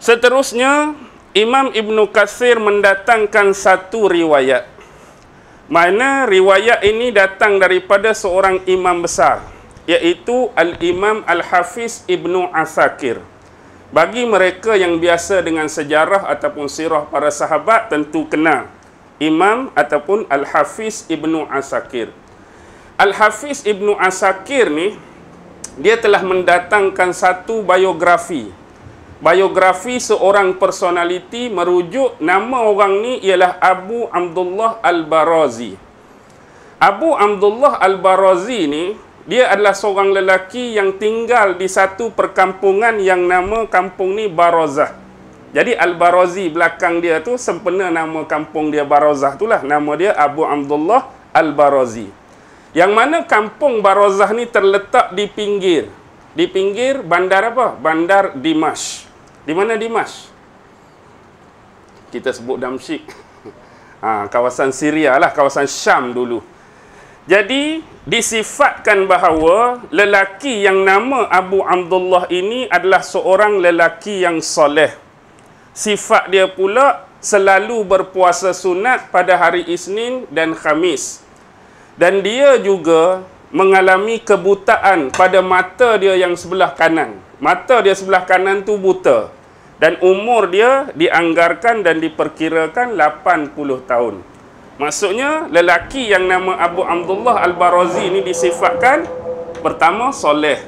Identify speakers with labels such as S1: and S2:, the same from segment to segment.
S1: Seterusnya, Imam Ibnu Katsir mendatangkan satu riwayat. Mana riwayat ini datang daripada seorang imam besar, iaitu Al-Imam Al-Hafiz Ibnu Asakir. Bagi mereka yang biasa dengan sejarah ataupun sirah para sahabat, tentu kenal Imam ataupun Al-Hafiz Ibnu Asakir. Al-Hafiz Ibnu Asakir ni, dia telah mendatangkan satu biografi. Biografi seorang personaliti merujuk nama orang ni ialah Abu Abdullah Al-Barazi. Abu Abdullah Al-Barazi ni, dia adalah seorang lelaki yang tinggal di satu perkampungan yang nama kampung ni Barazah. Jadi Al-Barazi belakang dia tu sempena nama kampung dia Barazah itulah. Nama dia Abu Abdullah Al-Barazi. Yang mana kampung Barazah ni terletak di pinggir. Di pinggir bandar apa? Bandar Dimash. Di mana Dimash? Kita sebut Damsyik. Kawasan Syria lah, kawasan Syam dulu. Jadi, disifatkan bahawa lelaki yang nama Abu Abdullah ini adalah seorang lelaki yang soleh. Sifat dia pula selalu berpuasa sunat pada hari Isnin dan Khamis. Dan dia juga mengalami kebutaan pada mata dia yang sebelah kanan. Mata dia sebelah kanan tu buta. Dan umur dia dianggarkan dan diperkirakan 80 tahun. Maksudnya, lelaki yang nama Abu Abdullah Al-Barazi ini disifatkan, pertama, soleh.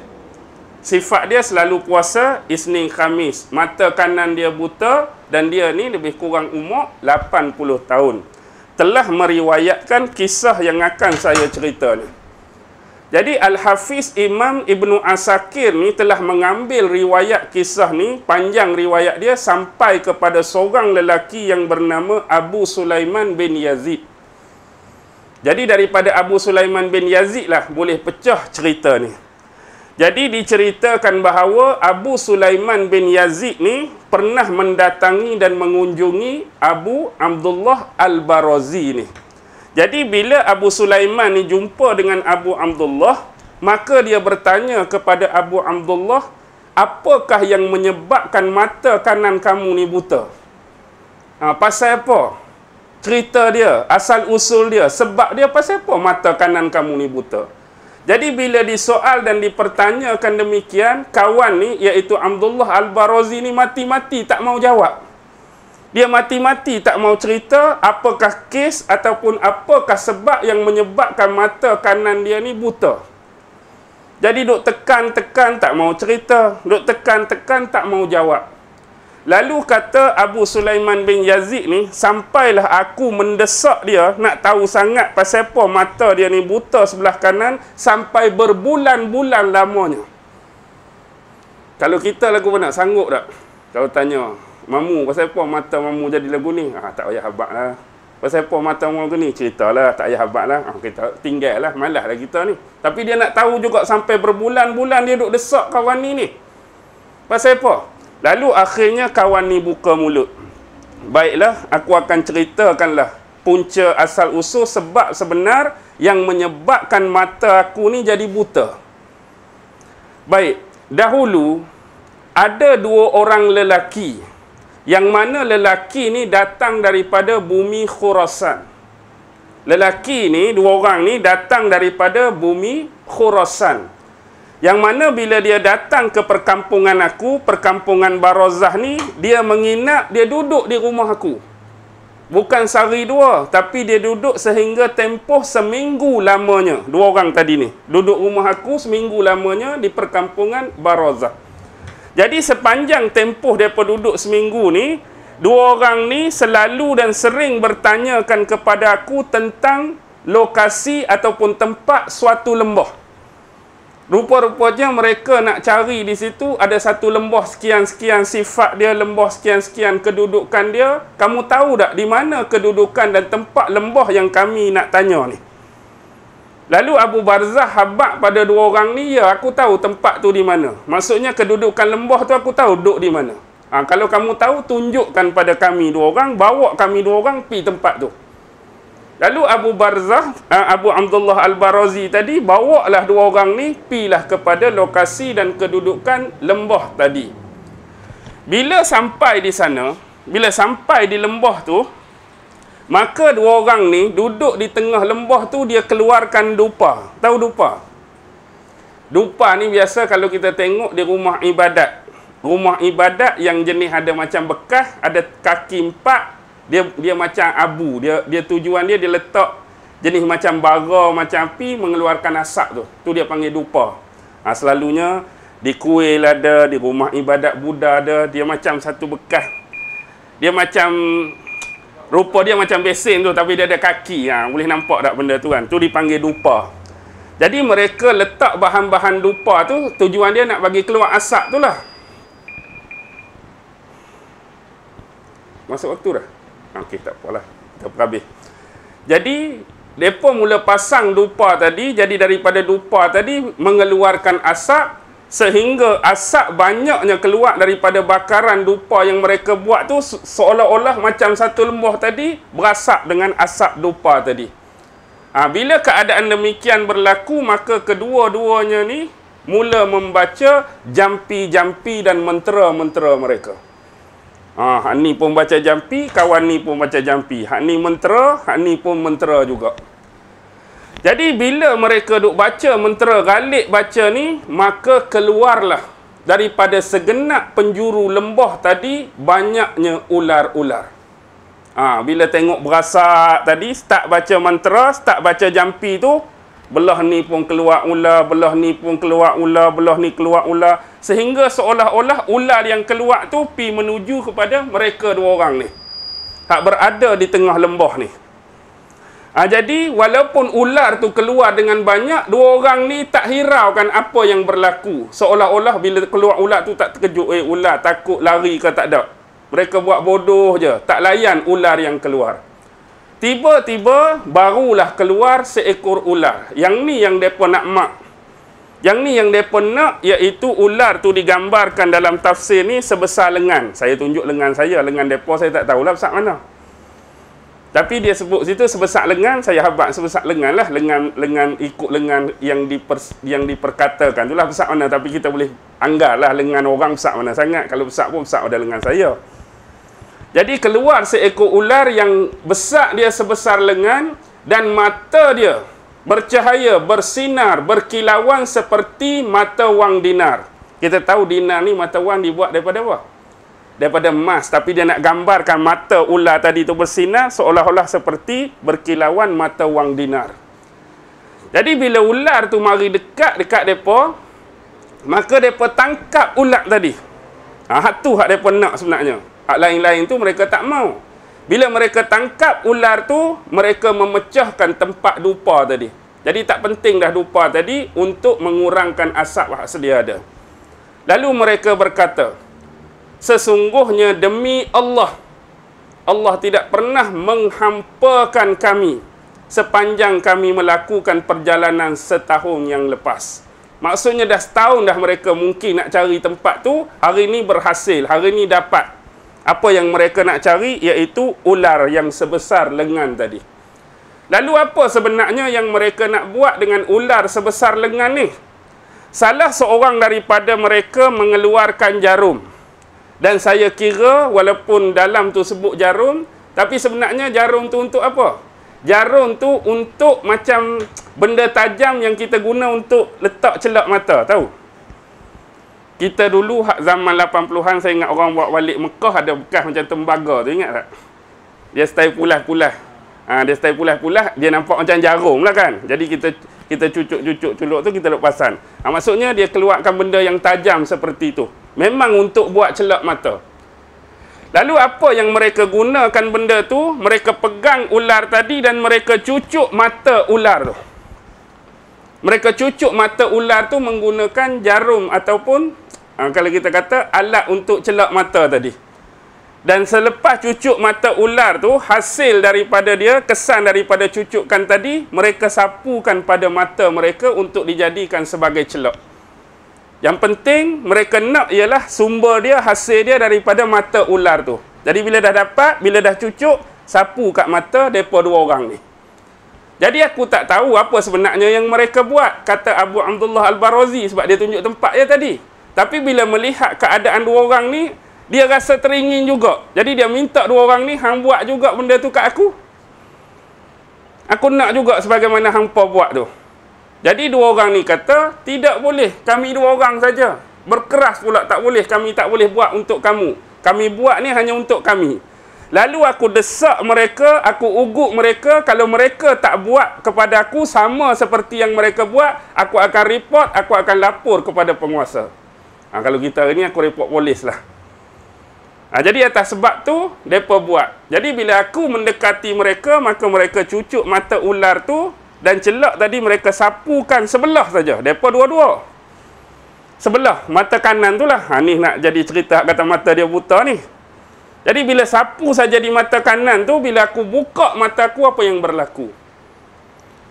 S1: Sifat dia selalu puasa Isnin Khamis. Mata kanan dia buta dan dia ni lebih kurang umur 80 tahun. Telah meriwayatkan kisah yang akan saya cerita ni. Jadi Al-Hafiz Imam Ibnu Asakir ni telah mengambil riwayat kisah ni, panjang riwayat dia, sampai kepada seorang lelaki yang bernama Abu Sulaiman bin Yazid. Jadi daripada Abu Sulaiman bin Yazid lah boleh pecah cerita ni. Jadi diceritakan bahawa Abu Sulaiman bin Yazid ni pernah mendatangi dan mengunjungi Abu Abdullah Al-Barazi ni. Jadi bila Abu Sulaiman ni jumpa dengan Abu Abdullah, maka dia bertanya kepada Abu Abdullah, apakah yang menyebabkan mata kanan kamu ni buta? Pasal apa? Cerita dia, asal usul dia, sebab dia pasal apa mata kanan kamu ni buta? Jadi bila disoal dan dipertanyakan demikian, kawan ni iaitu Abdullah Al-Barazi ni mati-mati tak mau jawab. Dia mati-mati tak mau cerita apakah kes ataupun apakah sebab yang menyebabkan mata kanan dia ni buta. Jadi duk tekan-tekan tak mau cerita, duk tekan-tekan tak mau jawab. Lalu kata Abu Sulaiman bin Yazid ni, sampailah aku mendesak dia nak tahu sangat pasal apa mata dia ni buta sebelah kanan sampai berbulan-bulan lamanya. Kalau kita lagu mana sanggup tak? Kalau tanya, mamu, pasal apa mata mamu jadi lagu ni? Tak payah habaq lah. Pasal apa mata mamu tu ni? Ceritalah, tak payah habaq lah. Kita tinggal lah, malas lah kita ni. Tapi dia nak tahu juga sampai berbulan-bulan dia duk desak kawan ni. Pasal apa? Lalu akhirnya kawan ni buka mulut. Baiklah, aku akan ceritakanlah punca asal usul sebab sebenar yang menyebabkan mata aku ni jadi buta. Baik, dahulu ada dua orang lelaki, yang mana lelaki ni datang daripada bumi Khurasan. Lelaki ni, dua orang ni datang daripada bumi Khurasan. Yang mana bila dia datang ke perkampungan aku, perkampungan Barazah ni, dia menginap, dia duduk di rumah aku. Bukan sehari dua, tapi dia duduk sehingga tempoh seminggu lamanya. Dua orang tadi ni, duduk rumah aku seminggu lamanya di perkampungan Barazah. Jadi sepanjang tempoh mereka duduk seminggu ni, dua orang ni selalu dan sering bertanyakan kepada aku tentang lokasi ataupun tempat suatu lembah. Rupa-rupanya mereka nak cari di situ ada satu lembah sekian-sekian sifat dia, lembah sekian-sekian kedudukan dia. Kamu tahu tak di mana kedudukan dan tempat lembah yang kami nak tanya ni? Lalu Abu Barzah habaq pada dua orang ni, ya aku tahu tempat tu di mana. Maksudnya kedudukan lembah tu aku tahu duduk di mana. Kalau kamu tahu, tunjukkan pada kami dua orang, bawa kami dua orang pergi tempat tu. Lalu Abu Abdullah Al-Barazi tadi bawalah dua orang ni pilah kepada lokasi dan kedudukan lembah tadi. Bila sampai di sana, bila sampai di lembah tu, maka dua orang ni duduk di tengah lembah tu, dia keluarkan dupa. Tahu dupa? Dupa ni biasa kalau kita tengok di rumah ibadat. Rumah ibadat yang jenis ada macam bekas, ada kaki empat, dia macam abu. Dia tujuan dia letak jenis macam bara, macam api, mengeluarkan asap tu. Tu dia panggil dupa. Selalunya di kuil ada, di rumah ibadat Buddha ada, dia macam satu bekas. Dia macam, rupa dia macam besen tu, tapi dia ada kaki. Boleh nampak tak benda tu kan? Tu dipanggil dupa. Jadi mereka letak bahan-bahan dupa tu, tujuan dia nak bagi keluar asap tu lah. Masuk waktu dah? Okey, tak apalah. Kita habis. Jadi, mereka mula pasang dupa tadi, jadi daripada dupa tadi mengeluarkan asap, sehingga asap banyaknya keluar daripada bakaran dupa yang mereka buat tu, seolah-olah macam satu lembah tadi berasap dengan asap dupa tadi. Bila keadaan demikian berlaku, maka kedua-duanya ni mula membaca jampi-jampi dan mentera-mentera mereka. Hak ni pun baca jampi, kawan ni pun baca jampi. Hak ni mentera, hak ni pun mentera juga. Jadi bila mereka duk baca mentera, galik baca ni, maka keluarlah daripada segenap penjuru lembah tadi banyaknya ular-ular. Bila tengok berasak tadi, start baca mentera, start baca jampi tu, belah ni pun keluar ular, belah ni pun keluar ular, belah ni keluar ular, sehingga seolah-olah ular yang keluar tu pi menuju kepada mereka dua orang ni, hak berada di tengah lembah ni. Jadi walaupun ular tu keluar dengan banyak, dua orang ni tak hiraukan apa yang berlaku. Seolah-olah bila keluar ular tu tak terkejut, ular takut lari ke tak ada. Mereka buat bodoh je, tak layan ular yang keluar. Tiba-tiba barulah keluar seekor ular. Yang ni yang mereka nak mak. Yang ni yang mereka nak, iaitu ular tu digambarkan dalam tafsir ni sebesar lengan. Saya tunjuk lengan saya, lengan mereka saya tak tahulah besar mana. Tapi dia sebut situ sebesar lengan, saya habaq sebesar lengan lah. Lengan ikut lengan yang diperkatakan itulah besar mana. Tapi kita boleh anggarlah lengan orang besar mana sangat. Kalau besar pun besar pada lengan saya. Jadi keluar seekor ular yang besar dia sebesar lengan, dan mata dia bercahaya, bersinar, berkilauan seperti mata wang dinar. Kita tahu dinar ni mata wang dibuat daripada apa? Daripada emas. Tapi dia nak gambarkan mata ular tadi tu bersinar seolah-olah seperti berkilauan mata wang dinar. Jadi bila ular tu mari dekat depa, maka depa tangkap ular tadi. Hak tu hak depa nak sebenarnya. Hak lain-lain tu mereka tak mau. Bila mereka tangkap ular tu, mereka memecahkan tempat dupa tadi. Jadi tak penting dah dupa tadi untuk mengurangkan asap hak sedia ada. Lalu mereka berkata, sesungguhnya demi Allah, Allah tidak pernah menghampakan kami sepanjang kami melakukan perjalanan setahun yang lepas. Maksudnya dah setahun dah mereka mungkin nak cari tempat tu, hari ni berhasil, hari ni dapat. Apa yang mereka nak cari, iaitu ular yang sebesar lengan tadi. Lalu apa sebenarnya yang mereka nak buat dengan ular sebesar lengan ni? Salah seorang daripada mereka mengeluarkan jarum. Dan saya kira walaupun dalam tu sebut jarum, tapi sebenarnya jarum tu untuk apa? Jarum tu untuk macam benda tajam yang kita guna untuk letak celak mata, tahu? Kita dulu hak zaman 80-an, saya ingat orang buat balik Mekah ada bekas macam tembaga tu, ingat tak? Dia style pulas-pulas. Dia style pulas-pulas, dia nampak macam jarum lah kan. Jadi kita cucuk-cucuk culuk tu kita lepas pasan. Maksudnya dia keluarkan benda yang tajam seperti tu. Memang untuk buat celak mata. Lalu apa yang mereka gunakan benda tu? Mereka pegang ular tadi dan mereka cucuk mata ular tu. Mereka cucuk mata ular tu menggunakan jarum ataupun kalau kita kata alat untuk celak mata tadi. Dan selepas cucuk mata ular tu, hasil daripada dia, kesan daripada cucukkan tadi, mereka sapukan pada mata mereka untuk dijadikan sebagai celak. Yang penting mereka nak ialah sumber dia, hasil dia daripada mata ular tu. Jadi bila dah dapat, bila dah cucuk, sapu kat mata mereka dua orang ni. Jadi aku tak tahu apa sebenarnya yang mereka buat, kata Abu Abdullah Al-Barazi, sebab dia tunjuk tempat dia tadi. Tapi bila melihat keadaan dua orang ni, Dia rasa teringin juga. Jadi dia minta dua orang ni, hang buat juga benda tu kat aku. Aku nak juga sebagaimana hangpa buat tu. Jadi dua orang ni kata, tidak boleh, kami dua orang saja. Berkeras pula, tak boleh, kami tak boleh buat untuk kamu. Kami buat ni hanya untuk kami. Lalu aku desak mereka, aku ugut mereka, kalau mereka tak buat kepada aku sama seperti yang mereka buat, aku akan report, aku akan lapor kepada penguasa. Kalau kita hari ni, aku report polis lah. Jadi atas sebab tu, mereka buat. Jadi bila aku mendekati mereka, maka mereka cucuk mata ular tu, dan celak tadi mereka sapukan sebelah saja. Mereka dua-dua. Sebelah, mata kanan tu lah. Ni nak jadi cerita kata mata dia buta ni. Jadi bila sapu saja di mata kanan tu, bila aku buka mataku, apa yang berlaku?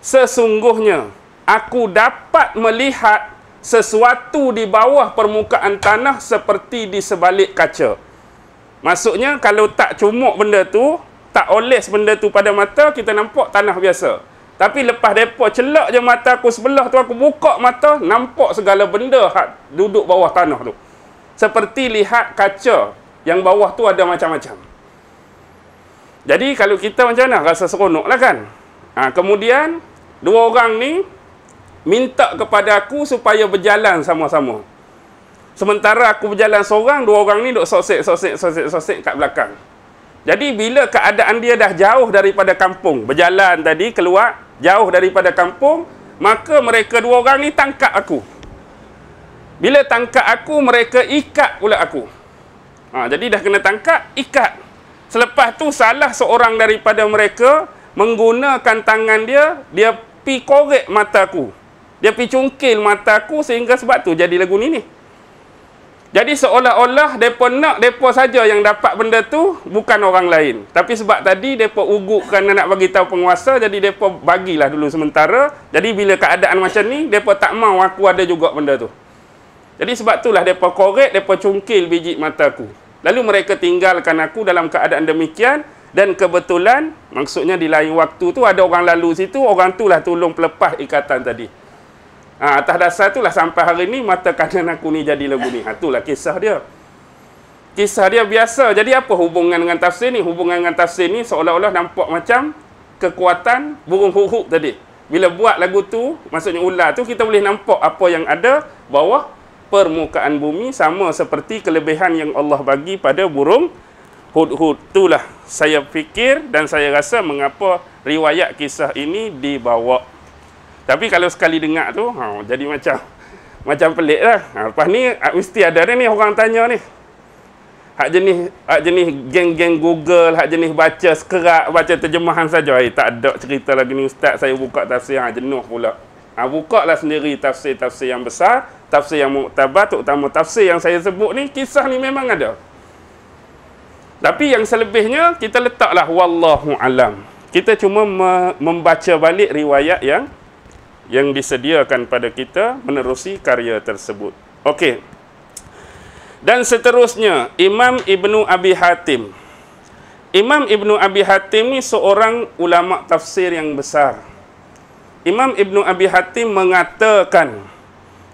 S1: Sesungguhnya, aku dapat melihat sesuatu di bawah permukaan tanah seperti di sebalik kaca. Maksudnya, kalau tak cumuk benda tu, tak oles benda tu pada mata, kita nampak tanah biasa. Tapi lepas mereka celak je mata aku sebelah tu, aku buka mata, nampak segala benda duduk bawah tanah tu. Seperti lihat kaca, yang bawah tu ada macam-macam. Jadi, kalau kita macam mana? Rasa seronok lah kan? Kemudian, dua orang ni minta kepada aku supaya berjalan sama-sama. Sementara aku berjalan seorang, dua orang ni duk sosek kat belakang. Jadi bila keadaan dia dah jauh daripada kampung, berjalan tadi keluar jauh daripada kampung, maka mereka dua orang ni tangkap aku. Bila tangkap aku, mereka ikat pula aku. Jadi dah kena tangkap, ikat. Selepas tu salah seorang daripada mereka menggunakan tangan dia pi korek mataku. Dia pi cungkil mataku sehingga sebab tu jadi lagu ni. Jadi seolah-olah mereka nak mereka saja yang dapat benda tu, bukan orang lain. Tapi sebab tadi mereka ugut kerana nak bagi tahu penguasa, jadi mereka bagilah dulu sementara. Jadi bila keadaan macam ni, mereka tak mau aku ada juga benda tu. Jadi sebab itulah mereka korek, mereka cungkil biji mataku. Lalu mereka tinggalkan aku dalam keadaan demikian. Dan kebetulan, maksudnya di lain waktu tu ada orang lalu situ, orang tu lah tolong pelepah ikatan tadi. Atas dasar itulah sampai hari ni mata kanan aku ni jadi lagu ni. Itulah kisah dia. Kisah dia biasa. Jadi apa hubungan dengan tafsir ni? Hubungan dengan tafsir ni seolah-olah nampak macam kekuatan burung huk-huk tadi. Bila buat lagu tu, maksudnya ular tu, kita boleh nampak apa yang ada bawah permukaan bumi, sama seperti kelebihan yang Allah bagi pada burung hud-hud. Itulah saya fikir dan saya rasa mengapa riwayat kisah ini dibawa. Tapi kalau sekali dengar tu, jadi macam pelik lah. Lepas ni, mesti ada ni orang tanya ni. Hak jenis geng-geng Google, hak jenis baca sekerak, baca terjemahan saja. Tak ada cerita lagi ni ustaz, saya buka tafsir, jenuh pula. Buka lah sendiri tafsir-tafsir yang besar, tafsir yang muktabar, terutama tafsir yang saya sebut ni, kisah ni memang ada. Tapi yang selebihnya, kita letaklah wallahu alam. Kita cuma membaca balik riwayat yang disediakan pada kita menerusi karya tersebut. Okey. Dan seterusnya, Imam Ibnu Abi Hatim. Imam Ibnu Abi Hatim ni seorang ulama tafsir yang besar. Imam Ibnu Abi Hatim mengatakan,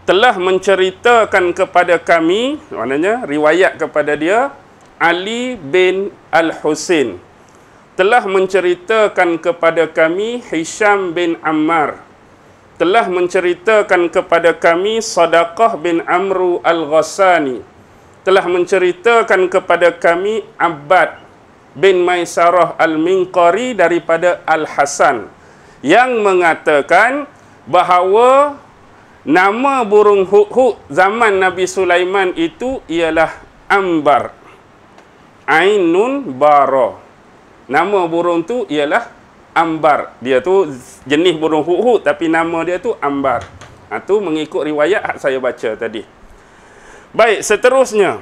S1: telah menceritakan kepada kami, maknanya riwayat kepada dia, Ali bin Al-Husain. Telah menceritakan kepada kami Hisham bin Ammar. Telah menceritakan kepada kami Sadaqah bin Amru Al-Ghassani. Telah menceritakan kepada kami Abbad bin Maisarah Al-Minqari daripada Al-Hasan, yang mengatakan bahawa nama burung hud-hud zaman Nabi Sulaiman itu ialah Ambar. Ainun bara. Nama burung tu ialah Ambar. Dia tu jenis burung hud-hud tapi nama dia tu Ambar. Tu mengikut riwayat yang saya baca tadi. Baik, seterusnya.